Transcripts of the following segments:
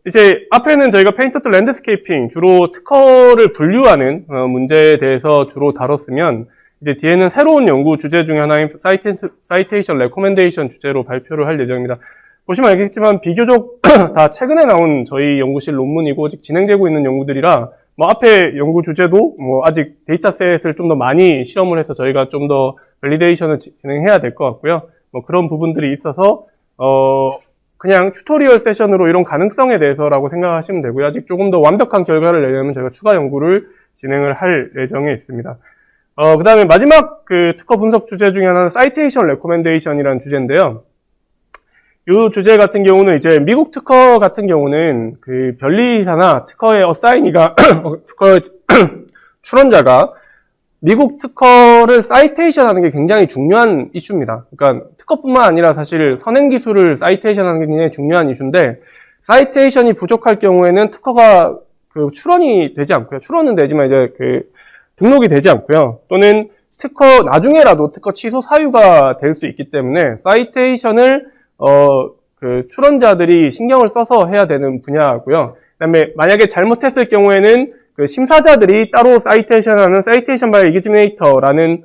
이제 앞에는 저희가 페인터 투 랜드스케이핑 주로 특허를 분류하는 문제에 대해서 주로 다뤘으면 이제 뒤에는 새로운 연구 주제 중에 하나인 사이테이션 레코멘데이션 주제로 발표를 할 예정입니다. 보시면 알겠지만 비교적 다 최근에 나온 저희 연구실 논문이고 아직 진행되고 있는 연구들이라 뭐 앞에 연구 주제도 뭐 아직 데이터셋을 좀 더 많이 실험을 해서 저희가 좀 더 밸리데이션을 진행해야 될 것 같고요. 뭐 그런 부분들이 있어서 그냥 튜토리얼 세션으로 이런 가능성에 대해서라고 생각하시면 되고요. 아직 조금 더 완벽한 결과를 내려면 저희가 추가 연구를 진행을 할 예정에 있습니다. 그 다음에 마지막 그 특허 분석 주제 중에 하나는 사이테이션 레코멘데이션이라는 주제인데요. 이 주제 같은 경우는 이제 미국 특허 같은 경우는 그 변리사나 특허의 어사이니가 특허의 출원자가 미국 특허를 사이테이션 하는 게 굉장히 중요한 이슈입니다. 그러니까 특허뿐만 아니라 사실 선행 기술을 사이테이션 하는 게 굉장히 중요한 이슈인데 사이테이션이 부족할 경우에는 특허가 그 출원이 되지 않고요. 출원은 되지만 이제 그 등록이 되지 않고요. 또는 특허 나중에라도 특허 취소 사유가 될 수 있기 때문에 사이테이션을 그 출원자들이 신경을 써서 해야 되는 분야고요. 그다음에 만약에 잘못했을 경우에는 그 심사자들이 따로 사이테이션하는 사이테이션 바이 이기지네이터라는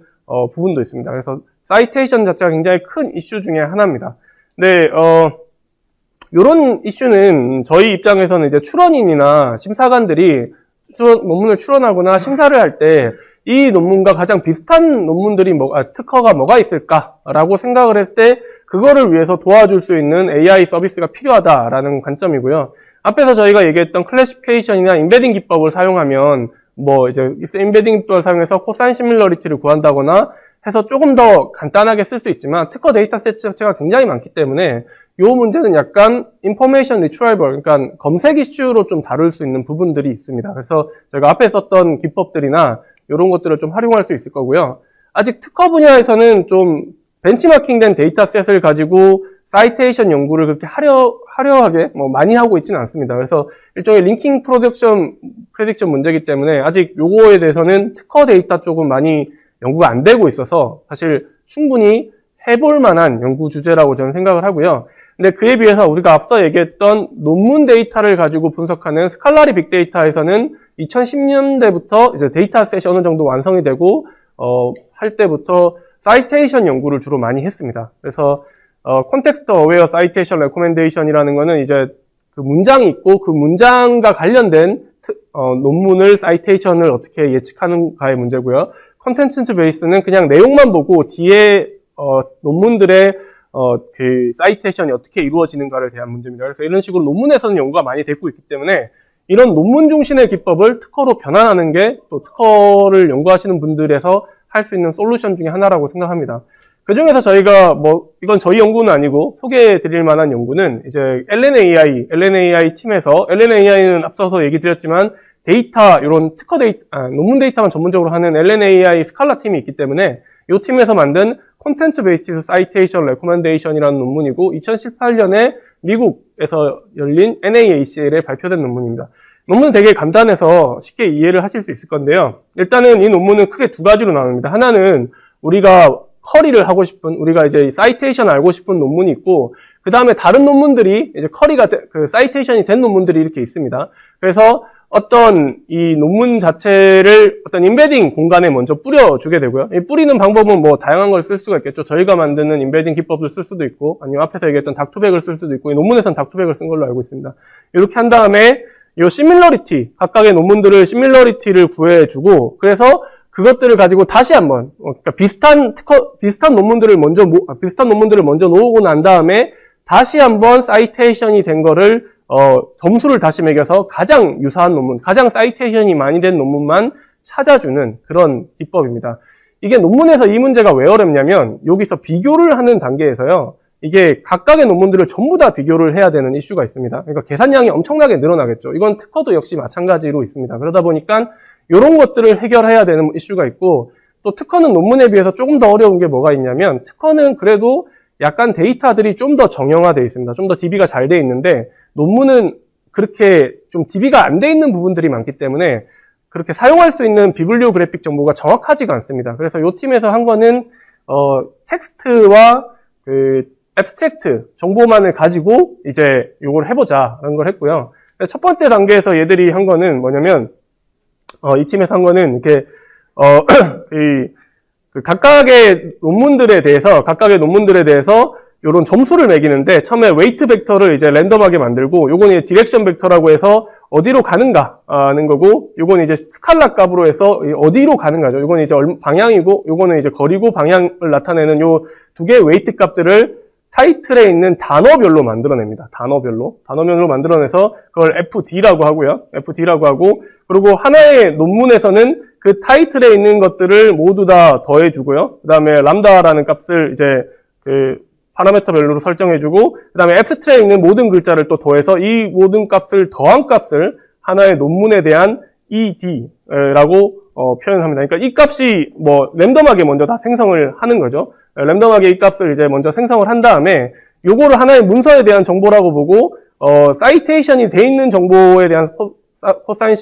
부분도 있습니다. 그래서 사이테이션 자체가 굉장히 큰 이슈 중에 하나입니다. 네, 이런 이슈는 저희 입장에서는 이제 출원인이나 심사관들이 논문을 출원하거나 심사를 할 때 이 논문과 가장 비슷한 논문들이 특허가 뭐가 있을까라고 생각을 했을 때 그거를 위해서 도와줄 수 있는 AI 서비스가 필요하다라는 관점이고요. 앞에서 저희가 얘기했던 클래시피케이션이나 임베딩 기법을 사용하면 뭐 이제 임베딩 기법을 사용해서 코사인 시밀러리티를 구한다거나 해서 조금 더 간단하게 쓸 수 있지만 특허 데이터셋 자체가 굉장히 많기 때문에 이 문제는 약간 인포메이션 리트라이벌, 그러니까 검색 이슈로 좀 다룰 수 있는 부분들이 있습니다. 그래서 저희가 앞에 썼던 기법들이나 이런 것들을 좀 활용할 수 있을 거고요. 아직 특허 분야에서는 좀 벤치마킹된 데이터셋을 가지고 사이테이션 연구를 그렇게 화려하게 뭐 많이 하고 있지는 않습니다. 그래서 일종의 링킹 프레딕션 문제이기 때문에 아직 요거에 대해서는 특허 데이터 쪽은 많이 연구가 안 되고 있어서 사실 충분히 해볼 만한 연구 주제라고 저는 생각을 하고요. 근데 그에 비해서 우리가 앞서 얘기했던 논문 데이터를 가지고 분석하는 스칼라리 빅데이터에서는 2010년대부터 이제 데이터셋이 어느 정도 완성이 되고 할 때부터 사이테이션 연구를 주로 많이 했습니다. 그래서 컨텍스트 어웨어 사이테이션 레코멘데이션이라는 거는 이제 그 문장이 있고 그 문장과 관련된 논문을 사이테이션을 어떻게 예측하는가의 문제고요. 컨텐츠 베이스는 그냥 내용만 보고 뒤에 논문들의 그 사이테이션이 어떻게 이루어지는가를 대한 문제입니다. 그래서 이런 식으로 논문에서는 연구가 많이 되고 있기 때문에 이런 논문 중심의 기법을 특허로 변환하는 게 또 특허를 연구하시는 분들에서 할 수 있는 솔루션 중에 하나라고 생각합니다. 그 중에서 저희가 뭐 이건 저희 연구는 아니고 소개해 드릴 만한 연구는 이제 LNAI 팀에서 LNAI는 앞서서 얘기 드렸지만 데이터 이런 특허 데이터 논문 데이터만 전문적으로 하는 LNAI 스칼라 팀이 있기 때문에 이 팀에서 만든 콘텐츠 베이스드 사이테이션 레코멘데이션이라는 논문이고 2018년에 미국에서 열린 NAACL에 발표된 논문입니다. 논문은 되게 간단해서 쉽게 이해를 하실 수 있을 건데요. 일단은 이 논문은 크게 두 가지로 나눕니다. 하나는 우리가 커리를 하고 싶은, 우리가 이제 사이테이션 알고 싶은 논문이 있고, 그 다음에 다른 논문들이, 이제 그 사이테이션이 된 논문들이 이렇게 있습니다. 그래서 어떤 이 논문 자체를 어떤 임베딩 공간에 먼저 뿌려주게 되고요. 이 뿌리는 방법은 뭐 다양한 걸 쓸 수가 있겠죠. 저희가 만드는 임베딩 기법을 쓸 수도 있고, 아니면 앞에서 얘기했던 닥투백을 쓸 수도 있고, 이 논문에서는 닥투백을 쓴 걸로 알고 있습니다. 이렇게 한 다음에 이 시밀러리티, 각각의 논문들을 시밀러리티를 구해주고, 그래서 그것들을 가지고 다시 한번, 그러니까 비슷한 논문들을 먼저 놓고 난 다음에 다시 한번 사이테이션이 된 거를, 점수를 다시 매겨서 가장 유사한 논문, 가장 사이테이션이 많이 된 논문만 찾아주는 그런 기법입니다. 이게 논문에서 이 문제가 왜 어렵냐면, 여기서 비교를 하는 단계에서요, 이게 각각의 논문들을 전부 다 비교를 해야 되는 이슈가 있습니다. 그러니까 계산량이 엄청나게 늘어나겠죠. 이건 특허도 역시 마찬가지로 있습니다. 그러다 보니까 이런 것들을 해결해야 되는 이슈가 있고, 또 특허는 논문에 비해서 조금 더 어려운 게 뭐가 있냐면, 특허는 그래도 약간 데이터들이 좀 더 정형화되어 있습니다. 좀 더 DB가 잘 돼 있는데, 논문은 그렇게 좀 DB가 안 돼 있는 부분들이 많기 때문에 그렇게 사용할 수 있는 비블리오그래픽 정보가 정확하지가 않습니다. 그래서 이 팀에서 한 거는 텍스트와 그 abstract 정보만을 가지고 이제 요걸 해보자라는 걸 했고요. 첫 번째 단계에서 얘들이 한 거는 뭐냐면, 이 팀에서 한 거는 이렇게, 각각의 논문들에 대해서 요런 점수를 매기는데, 처음에 웨이트 벡터를 이제 랜덤하게 만들고, 요건 이제 디렉션 벡터라고 해서 어디로 가는가 하는 거고, 요건 이제 스칼라 값으로 해서 어디로 가는가죠. 요건 이제 방향이고, 요거는 이제 거리고 방향을 나타내는 요 두 개의 웨이트 값들을 타이틀에 있는 단어별로 만들어냅니다. 단어별로 만들어내서 그걸 FD라고 하고요. FD라고 하고, 그리고 하나의 논문에서는 그 타이틀에 있는 것들을 모두 다 더해주고요. 그 다음에 람다라는 값을 이제 그 파라미터별로 설정해주고, 그 다음에 앱스트랙에 있는 모든 글자를 또 더해서 이 모든 값을 더한 값을 하나의 논문에 대한 ED라고 표현합니다. 그러니까 이 값이 뭐 랜덤하게 먼저 다 생성을 하는 거죠. 랜덤하게 이 값을 이제 먼저 생성을 한 다음에 요거를 하나의 문서에 대한 정보라고 보고, 사이테이션이 돼 있는 정보에 대한 코사인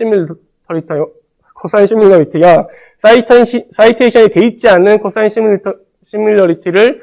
시밀러리티가 사이테이션이 돼 있지 않는 코사인 시밀러리티를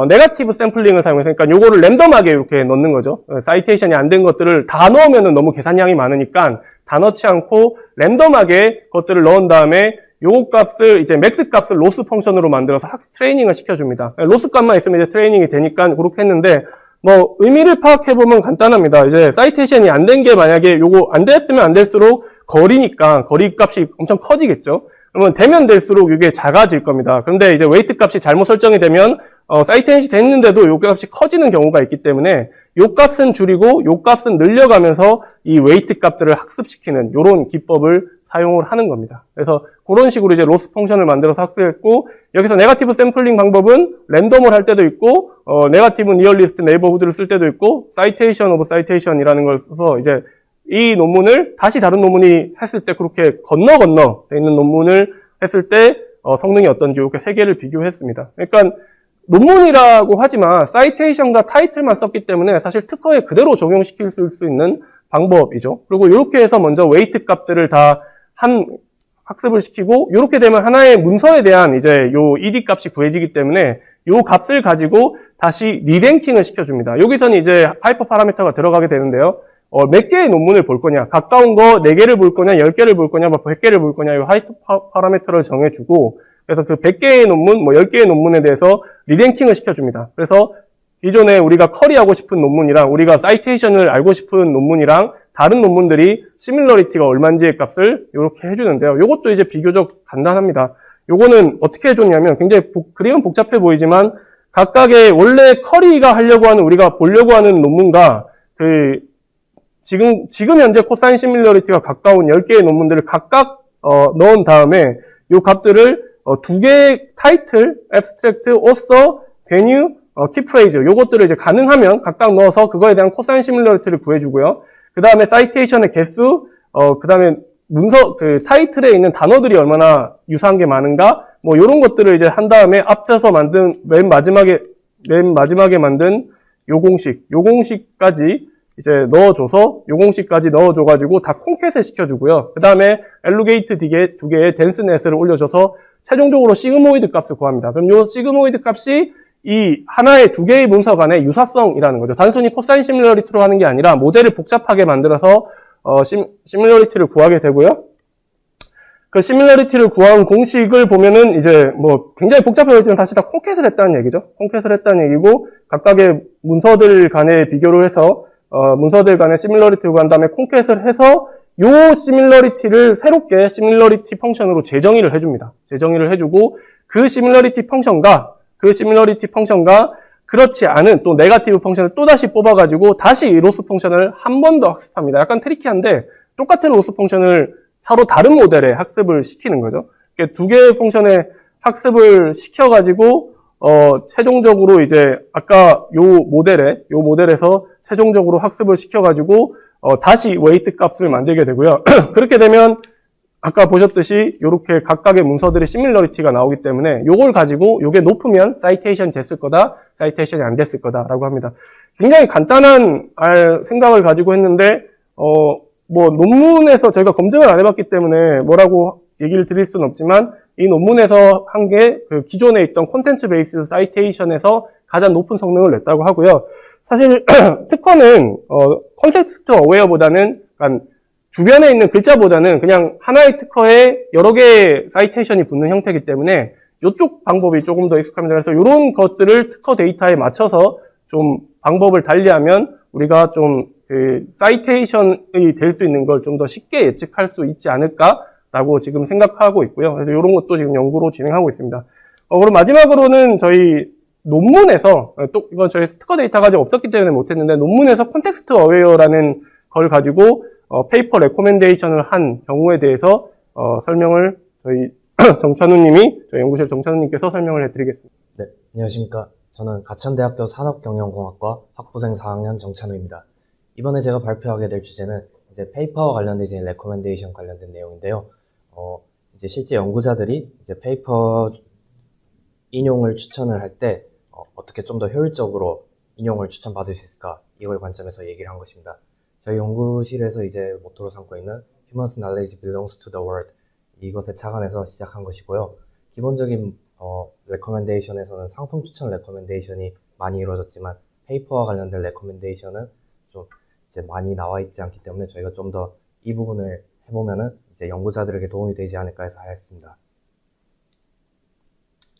네거티브 샘플링을 사용해서, 그러니까 요거를 랜덤하게 이렇게 넣는 거죠. 사이테이션이 안 된 것들을 다 넣으면은 너무 계산량이 많으니까 다 넣지 않고 랜덤하게 것들을 넣은 다음에 요 값을 이제 맥스 값을 로스 펑션으로 만들어서 학습 트레이닝을 시켜줍니다. 로스 값만 있으면 이제 트레이닝이 되니까 그렇게 했는데, 뭐 의미를 파악해보면 간단합니다. 이제 사이테이션이 안 된 게 만약에 요거 안 됐으면 안 될수록 거리니까 거리 값이 엄청 커지겠죠. 그러면 되면 될수록 이게 작아질 겁니다. 그런데 이제 웨이트 값이 잘못 설정이 되면 사이테이션이 됐는데도 요 값이 커지는 경우가 있기 때문에 요 값은 줄이고 요 값은 늘려가면서 이 웨이트 값들을 학습시키는 요런 기법을 사용을 하는 겁니다. 그래서 그런 식으로 이제 로스 펑션을 만들어서 학습했고, 여기서 네거티브 샘플링 방법은 랜덤을 할 때도 있고, 네거티브 니어리스트 네이버후드를 쓸 때도 있고, 사이테이션 오브 사이테이션이라는 걸 써서 이제 이 논문을 다시 다른 논문이 했을 때 그렇게 건너 돼 있는 논문을 했을 때 성능이 어떤지 이렇게 세 개를 비교했습니다. 그러니까 논문이라고 하지만 사이테이션과 타이틀만 썼기 때문에 사실 특허에 그대로 적용시킬 수 있는 방법이죠. 그리고 이렇게 해서 먼저 웨이트 값들을 다 학습을 시키고, 이렇게 되면 하나의 문서에 대한 이제 요 ED 값이 구해지기 때문에 요 값을 가지고 다시 리랭킹을 시켜줍니다. 여기서는 이제 하이퍼 파라미터가 들어가게 되는데요. 몇 개의 논문을 볼 거냐, 가까운 거 4개를 볼 거냐, 10개를 볼 거냐, 100개를 볼 거냐, 요 하이퍼 파라미터를 정해주고, 그래서 그 100개의 논문, 10개의 논문에 대해서 리랭킹을 시켜줍니다. 그래서 기존에 우리가 커리하고 싶은 논문이랑 우리가 사이테이션을 알고 싶은 논문이랑 다른 논문들이 시밀러리티가 얼마인지의 값을 이렇게 해주는데요. 이것도 이제 비교적 간단합니다. 요거는 어떻게 해줬냐면, 굉장히 그림은 복잡해 보이지만 각각의 원래 커리가 하려고 하는, 우리가 보려고 하는 논문과 지금 현재 코사인 시밀러리티가 가까운 10개의 논문들을 각각 넣은 다음에 요 값들을 2개의 타이틀, 앱스트랙트, 오서, 베뉴, 키프레이즈 요것들을 이제 가능하면 각각 넣어서 그거에 대한 코사인 시밀러리티를 구해주고요. 그 다음에 사이테이션의 개수, 그 다음에 문서, 타이틀에 있는 단어들이 얼마나 유사한 게 많은가, 뭐, 요런 것들을 이제 한 다음에 앞서서 만든, 맨 마지막에 만든 요 공식까지 이제 요 공식까지 넣어줘가지고 다 콩캣을 시켜주고요. 그 다음에 엘리게이트 두 개의 덴스넷을 올려줘서 최종적으로 시그모이드 값을 구합니다. 그럼 요 시그모이드 값이 이 하나의 2개의 문서 간의 유사성이라는 거죠. 단순히 코사인 시밀러리티로 하는 게 아니라 모델을 복잡하게 만들어서 시밀러리티를 구하게 되고요. 그 시밀러리티를 구한 공식을 보면은 이제 뭐 굉장히 복잡해 보이지만 다시 다 콩캣을 했다는 얘기죠. 콩캣을 했다는 얘기고, 각각의 문서들 간의 비교를 해서 문서들 간의 시밀러리티를 구한 다음에 콩캣을 해서 요 시밀러리티를 새롭게 시밀러리티 펑션으로 재정의를 해줍니다. 재정의를 해주고, 그 시밀러리티 펑션과 그렇지 않은 또 네거티브 펑션을 또다시 뽑아가지고 다시 이 로스 펑션을 한 번 더 학습합니다. 약간 트리키한데 똑같은 로스 펑션을 서로 다른 모델에 학습을 시키는 거죠. 2개의 펑션에 학습을 시켜가지고 최종적으로 이제 아까 요 모델에서 최종적으로 학습을 시켜가지고 다시 웨이트 값을 만들게 되고요. 그렇게 되면 아까 보셨듯이 이렇게 각각의 문서들의 시밀러리티가 나오기 때문에 요걸 가지고 요게 높으면 사이테이션이 됐을 거다, 사이테이션이 안 됐을 거다라고 합니다. 굉장히 간단한 생각을 가지고 했는데 뭐 논문에서 저희가 검증을 안 해봤기 때문에 뭐라고 얘기를 드릴 수는 없지만, 이 논문에서 한 게 그 기존에 있던 콘텐츠 베이스 사이테이션에서 가장 높은 성능을 냈다고 하고요. 사실 특허는 컨텍스트 어웨어보다는 주변에 있는 글자보다는 그냥 하나의 특허에 여러 개의 사이테이션이 붙는 형태이기 때문에 이쪽 방법이 조금 더 익숙합니다. 그래서 이런 것들을 특허 데이터에 맞춰서 좀 방법을 달리하면 우리가 좀 그 사이테이션이 될 수 있는 걸 좀 더 쉽게 예측할 수 있지 않을까라고 지금 생각하고 있고요. 그래서 이런 것도 지금 연구로 진행하고 있습니다. 그리고 마지막으로는 저희 논문에서 또 이건 저희 특허 데이터가 아직 없었기 때문에 못했는데 논문에서 콘텍스트 어웨어라는 걸 가지고 페이퍼 레코멘데이션을 한 경우에 대해서 설명을 저희 정찬우님이 저희 연구실 정찬우님께서 설명을 해드리겠습니다. 네, 안녕하십니까. 저는 가천대학교 산업경영공학과 학부생 4학년 정찬우입니다. 이번에 제가 발표하게 될 주제는 이제 페이퍼와 관련된 이제 레코멘데이션 관련된 내용인데요. 이제 실제 연구자들이 이제 페이퍼 인용을 추천을 할 때 어떻게 좀 더 효율적으로 인용을 추천받을 수 있을까, 이걸 관점에서 얘기를 한 것입니다. 저희 연구실에서 이제 모토로 삼고 있는 Humans Knowledge Belongs to the World, 이것에 착안해서 시작한 것이고요. 기본적인 레코멘데이션에서는 상품 추천 레코멘데이션이 많이 이루어졌지만 페이퍼와 관련된 레코멘데이션은 좀 이제 많이 나와 있지 않기 때문에 저희가 좀 더 이 부분을 해보면은 이제 연구자들에게 도움이 되지 않을까 해서 하였습니다.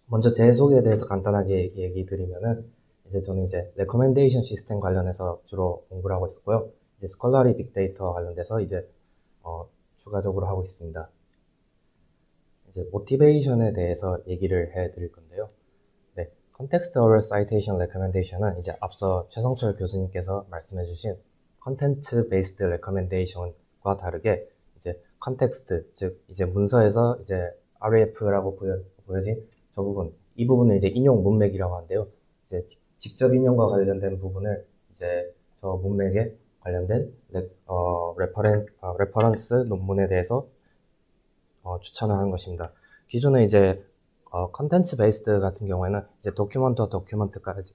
먼저 제 소개에 대해서 간단하게 얘기 드리면은 이제 저는 이제 레코멘데이션 시스템 관련해서 주로 공부를 하고 있었고요. 이제 스콜라리 빅데이터와 관련돼서 이제 추가적으로 하고 있습니다. 이제 모티베이션에 대해서 얘기를 해 드릴 건데요. 네, Context Aware Citation Recommendation은 이제 앞서 최성철 교수님께서 말씀해 주신 Content Based Recommendation과 다르게 이제 컨텍스트, 즉 이제 문서에서 이제 RAF라고 보여진 저 부분, 이 부분을 이제 인용 문맥이라고 하는데요. 이제 직접 인용과 관련된 부분을 이제 저 문맥에 관련된 레퍼런스 논문에 대해서 추천을 하는 것입니다. 기존에 이제 컨텐츠 베이스드 같은 경우에는 이제 도큐먼트와 도큐먼트까지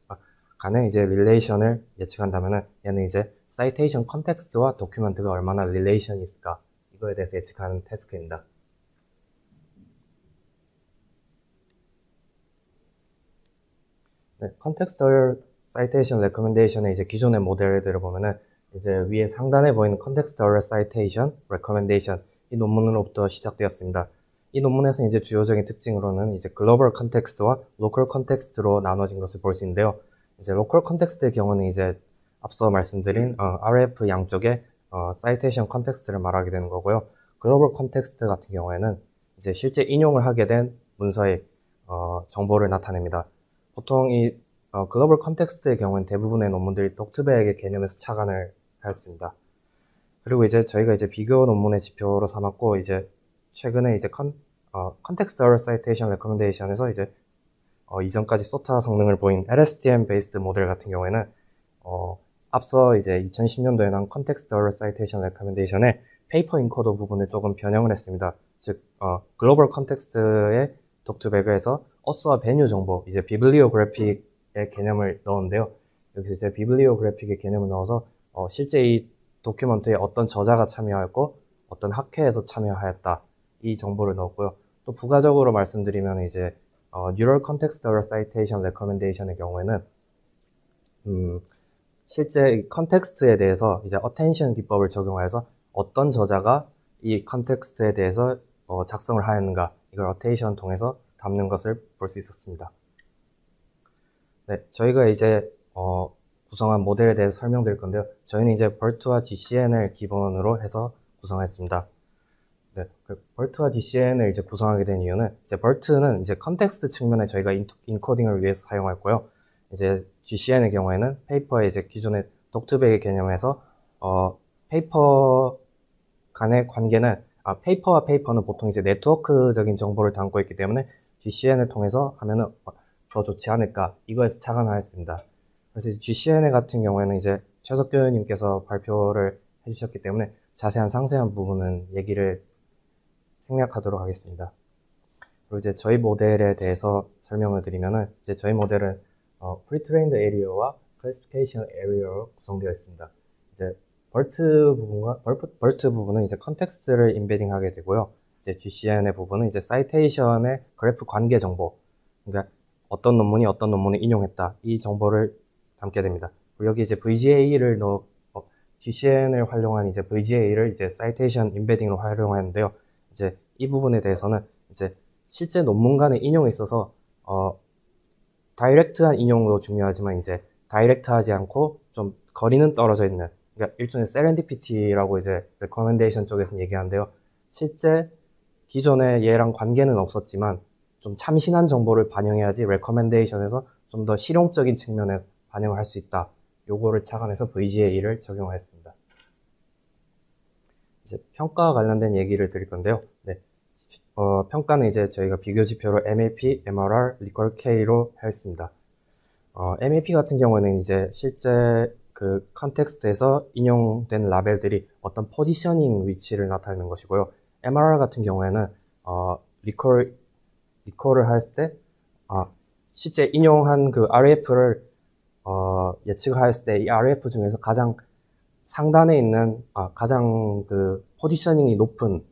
간의 이제 릴레이션을 예측한다면은 얘는 이제 사이테이션 컨텍스트와 도큐먼트가 얼마나 릴레이션이 있을까, 이거에 대해서 예측하는 태스크입니다. 네, Context Aware Citation Recommendation의 이제 기존의 모델들을 보면은 이제 위에 상단에 보이는 Context Aware Citation Recommendation, 이 논문으로부터 시작되었습니다. 이 논문에서 이제 주요적인 특징으로는 이제 글로벌 컨텍스트와 로컬 컨텍스트로 나눠진 것을 볼 수 있는데요. 이제 로컬 컨텍스트의 경우는 이제 앞서 말씀드린 RF 양쪽에 사이테이션 컨텍스트를 말하게 되는 거고요. 글로벌 컨텍스트 같은 경우에는 이제 실제 인용을 하게 된 문서의 정보를 나타냅니다. 보통 이 글로벌 컨텍스트의 경우는 대부분의 논문들이 독트백의 개념에서 착안을 하였습니다. 그리고 이제 저희가 이제 비교 논문의 지표로 삼았고, 이제 최근에 이제 Context Aware Citation Recommendation에서 이제 이전까지 소타 성능을 보인 LSTM 베이스드 모델 같은 경우에는 앞서 이제 2010년도에 나온 Context Aware Citation Recommendation의 페이퍼 인코더 부분을 조금 변형을 했습니다. 즉 글로벌 컨텍스트의 독트백을 해서 어스와 베뉴 정보, 이제 비블리오그래픽의 개념을 넣었는데요. 여기서 이제 비블리오그래픽의 개념을 넣어서 실제 이 도큐먼트에 어떤 저자가 참여하였고 어떤 학회에서 참여하였다, 이 정보를 넣었고요. 또 부가적으로 말씀드리면 이제 Neural Context Aware Citation Recommendation의 경우에는 실제 컨텍스트에 대해서 이제 Attention 기법을 적용하여서 어떤 저자가 이 컨텍스트에 대해서 작성을 하였는가, 이걸 Attention 통해서 담는 것을 볼 수 있었습니다. 네, 저희가 이제 구성한 모델에 대해서 설명드릴 건데요. 저희는 이제 BERT와 GCN을 기본으로 해서 구성했습니다. 네, 그 BERT와 GCN을 이제 구성하게 된 이유는 이제 BERT는 이제 컨텍스트 측면에 저희가 인코딩을 위해서 사용했고요. 이제 GCN의 경우에는 페이퍼의 이제 기존의 독트백의 개념에서 페이퍼 간의 관계는 페이퍼와 페이퍼는 보통 이제 네트워크적인 정보를 담고 있기 때문에 GCN을 통해서 하면은 더 좋지 않을까, 이거에서 착안하였습니다. 그래서 GCN 같은 경우에는 이제 최석 교수님께서 발표를 해주셨기 때문에 자세한 상세한 부분은 얘기를 생략하도록 하겠습니다. 그리고 이제 저희 모델에 대해서 설명을 드리면은 이제 저희 모델은 Pre-trained Area와 Classification Area로 구성되어 있습니다. 이제 BERT 부분은 이제 컨텍스트를 인베딩 하게 되고요. 이제 GCN의 부분은 이제 사이테이션의 그래프 관계 정보, 그러니까 어떤 논문이 어떤 논문을 인용했다. 이 정보를 담게 됩니다. 그리고 여기 이제 VGA를 GCN을 활용한 이제 VGA를 이제 사이테이션 임베딩으로 활용하는데요. 이제 이 부분에 대해서는 이제 실제 논문 간의 인용에 있어서 다이렉트한 인용도 중요하지만 이제 다이렉트하지 않고 좀 거리는 떨어져 있는, 그러니까 일종의 세렌디피티라고 이제 레커멘데이션 쪽에서는 얘기하는데요. 실제 기존에 얘랑 관계는 없었지만 좀 참신한 정보를 반영해야지 레커멘데이션에서 좀 더 실용적인 측면에 반영을 할 수 있다. 요거를 착안해서 VGA를 적용하였습니다. 이제 평가와 관련된 얘기를 드릴 건데요. 네. 평가는 이제 저희가 비교 지표로 MAP, MRR, 리콜 K로 했습니다. MAP 같은 경우에는 이제 실제 그 컨텍스트에서 인용된 라벨들이 어떤 포지셔닝 위치를 나타내는 것이고요. MRR 같은 경우에는 리콜을 했을 때 실제 인용한 그 RF를 예측하였을 때 이 RF 중에서 가장 상단에 있는 가장 그 포지셔닝이 높은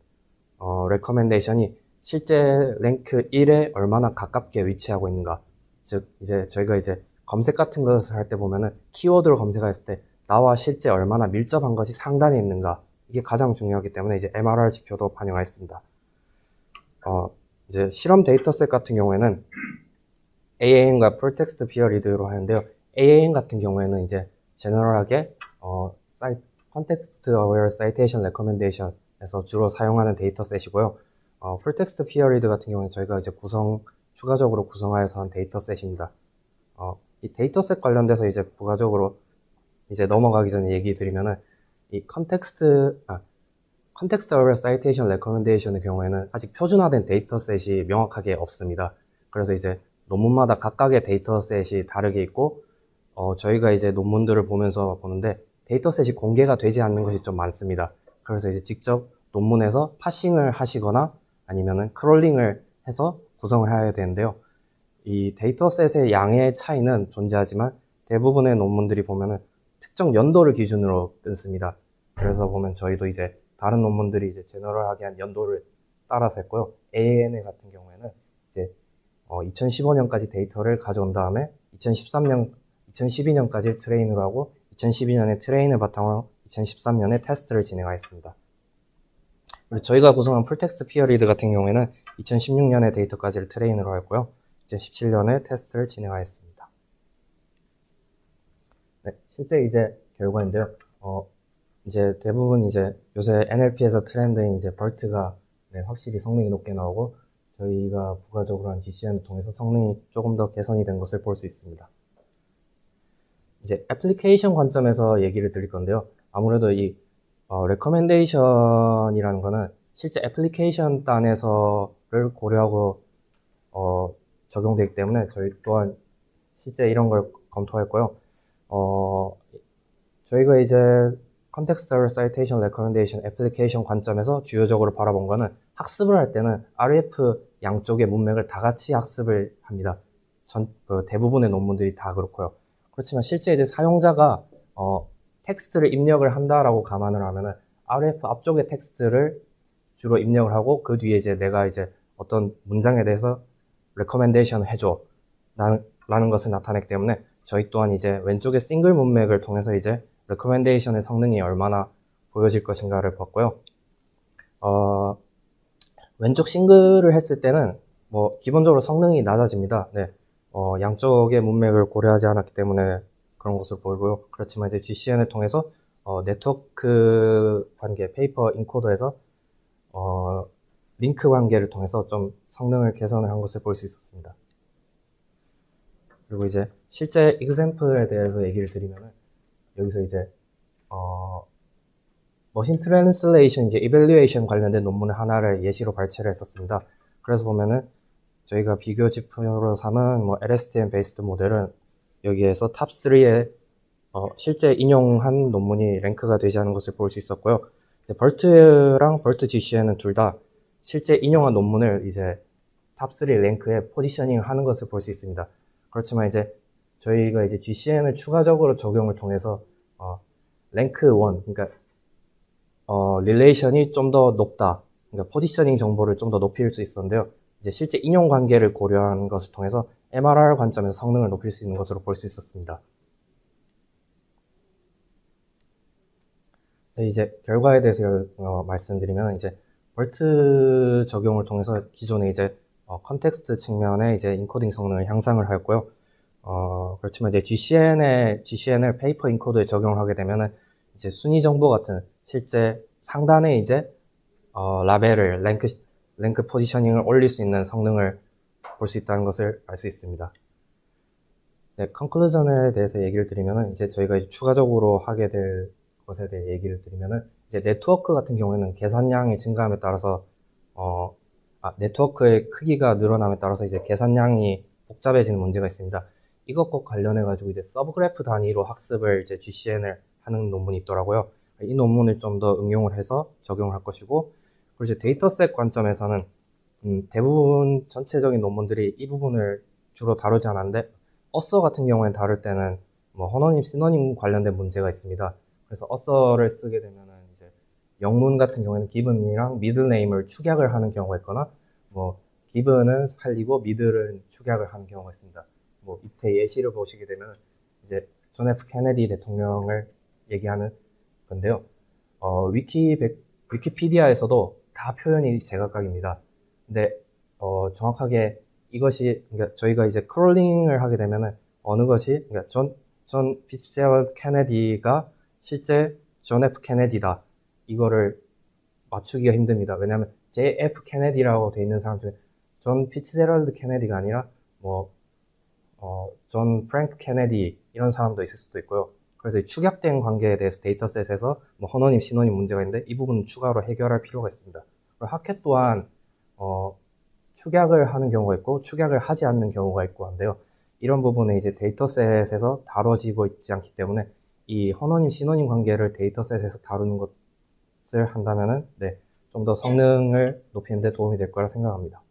레커멘데이션이 실제 랭크 1에 얼마나 가깝게 위치하고 있는가. 즉 이제 저희가 이제 검색 같은 것을 할 때 보면은 키워드를 검색했을 때 나와 실제 얼마나 밀접한 것이 상단에 있는가, 이게 가장 중요하기 때문에 이제 MRR 지표도 반영하였습니다. 이제 실험 데이터셋 같은 경우에는 AAN과 Full Text Peer Read로 하는데요. AAN 같은 경우에는 이제 제너럴하게 Context Aware Citation Recommendation에서 주로 사용하는 데이터셋이고요. Full Text Peer Read 같은 경우는 저희가 이제 추가적으로 구성하여서 한 데이터셋입니다. 이 데이터셋 관련돼서 이제 부가적으로 이제 넘어가기 전에 얘기 드리면은 이 Context Aware Citation Recommendation의 경우에는 아직 표준화된 데이터셋이 명확하게 없습니다. 그래서 이제 논문마다 각각의 데이터셋이 다르게 있고, 저희가 이제 논문들을 보는데 데이터셋이 공개가 되지 않는 것이 좀 많습니다. 그래서 이제 직접 논문에서 파싱을 하시거나 아니면은 크롤링을 해서 구성을 해야 되는데요. 이 데이터셋의 양의 차이는 존재하지만 대부분의 논문들이 보면은 특정 연도를 기준으로 끊습니다. 그래서 보면 저희도 이제 다른 논문들이 이제 제너럴하게 한 연도를 따라서 했고요. AANA 같은 경우에는 이제 2015년까지 데이터를 가져온 다음에 2012년까지 트레인을 하고 2012년에 트레인을 바탕으로 2013년에 테스트를 진행하였습니다. 그리고 저희가 구성한 풀텍스트 피어리드 같은 경우에는 2016년에 데이터까지를 트레인으로 했고요. 2017년에 테스트를 진행하였습니다. 네, 실제 이제 결과인데요. 이제 대부분 이제 요새 NLP에서 트렌드인 이제 BERT가 확실히 성능이 높게 나오고, 저희가 부가적으로 한 GCN을 통해서 성능이 조금 더 개선이 된 것을 볼 수 있습니다. 이제 애플리케이션 관점에서 얘기를 드릴 건데요. 아무래도 이 레커멘데이션이라는 거는 실제 애플리케이션 단에서를 고려하고 적용되기 때문에 저희 또한 실제 이런 걸 검토했고요. 저희가 이제 Contextual Citation Recommendation 애플리케이션 관점에서 주요적으로 바라본 거는, 학습을 할 때는 RF 양쪽의 문맥을 다 같이 학습을 합니다. 대부분의 논문들이 다 그렇고요. 그렇지만 실제 이제 사용자가 텍스트를 입력을 한다라고 감안을 하면은 RF 앞쪽의 텍스트를 주로 입력을 하고, 그 뒤에 이제 내가 이제 어떤 문장에 대해서 레커멘데이션을 해줘 라는 것을 나타내기 때문에 저희 또한 이제 왼쪽의 싱글 문맥을 통해서 이제 레커멘데이션의 성능이 얼마나 보여질 것인가를 봤고요. 왼쪽 싱글을 했을 때는 기본적으로 성능이 낮아집니다. 네. 양쪽의 문맥을 고려하지 않았기 때문에 그런 것을 보이고요. 그렇지만 이제 GCN을 통해서 네트워크 관계, 페이퍼 인코더에서 링크 관계를 통해서 좀 성능을 개선을 한 것을 볼 수 있었습니다. 그리고 이제 실제 example에 대해서 얘기를 드리면은, 여기서 이제 머신 트랜슬레이션 이제 이밸류에이션 관련된 논문을 하나를 예시로 발췌를 했었습니다. 그래서 보면은 저희가 비교 지표로 삼은 LSTM 베이스드 모델은 여기에서 탑 3에 실제 인용한 논문이 랭크가 되지 않은 것을 볼 수 있었고요. 벌트랑 벌트 GCN은 둘 다 실제 인용한 논문을 이제 탑 3 랭크에 포지셔닝 하는 것을 볼 수 있습니다. 그렇지만 이제 저희가 이제 GCN을 추가적으로 적용을 통해서 랭크 1, 그러니까 릴레이션이 좀 더 높다, 그러니까 포지셔닝 정보를 좀 더 높일 수 있었는데요. 이제 실제 인용 관계를 고려한 것을 통해서 MRR 관점에서 성능을 높일 수 있는 것으로 볼 수 있었습니다. 네, 이제 결과에 대해서 말씀드리면 이제 BERT 적용을 통해서 기존에 이제 컨텍스트 측면에 이제 인코딩 성능을 향상을 하였고요. 그렇지만 이제 GCN을 페이퍼 인코드에 적용을 하게 되면은 이제 순위 정보 같은 실제 상단에 이제 라벨을 랭크 포지셔닝을 올릴 수 있는 성능을 볼 수 있다는 것을 알 수 있습니다. 네, 컨클루전에 대해서 얘기를 드리면은 이제 저희가 이제 추가적으로 하게 될 것에 대해 얘기를 드리면은 이제 네트워크 같은 경우에는 계산량이 증가함에 따라서 네트워크의 크기가 늘어남에 따라서 이제 계산량이 복잡해지는 문제가 있습니다. 이것과 관련해 가지고 이제 서브그래프 단위로 학습을 이제 GCN을 하는 논문이 있더라고요. 이 논문을 좀 더 응용을 해서 적용을 할 것이고, 그리고 이제 데이터셋 관점에서는 대부분 전체적인 논문들이 이 부분을 주로 다루지 않았는데 어서 같은 경우에는 다룰 때는 뭐 호너님, 시너님 관련된 문제가 있습니다. 그래서 어서를 쓰게 되면은 이제 영문 같은 경우에는 기븐이랑 미들네임을 축약을 하는 경우가 있거나 뭐 기븐은 살리고 미들은 축약을 하는 경우가 있습니다. 뭐 밑에 예시를 보시게 되면 이제 존 F 케네디 대통령을 얘기하는 건데요. 위키피디아에서도 다 표현이 제각각입니다. 근데 정확하게 이것이 그러니까 저희가 이제 크롤링을 하게 되면은 어느 것이 그러니까 존 피츠제럴드 케네디가 실제 존 F 케네디다 이거를 맞추기가 힘듭니다. 왜냐하면 JF 케네디라고 돼 있는 사람 중에 존 피츠제럴드 케네디가 아니라 뭐 존 프랭크 케네디 이런 사람도 있을 수도 있고요. 그래서 이 축약된 관계에 대해서 데이터셋에서 뭐 허너님, 시너님 문제가 있는데 이 부분은 추가로 해결할 필요가 있습니다. 그리고 학회 또한 축약을 하는 경우가 있고 축약을 하지 않는 경우가 있고 한데요. 이런 부분에 이제 데이터셋에서 다뤄지고 있지 않기 때문에 이 허너님, 시너님 관계를 데이터셋에서 다루는 것을 한다면은 네, 좀 더 성능을 높이는 데 도움이 될 거라 생각합니다.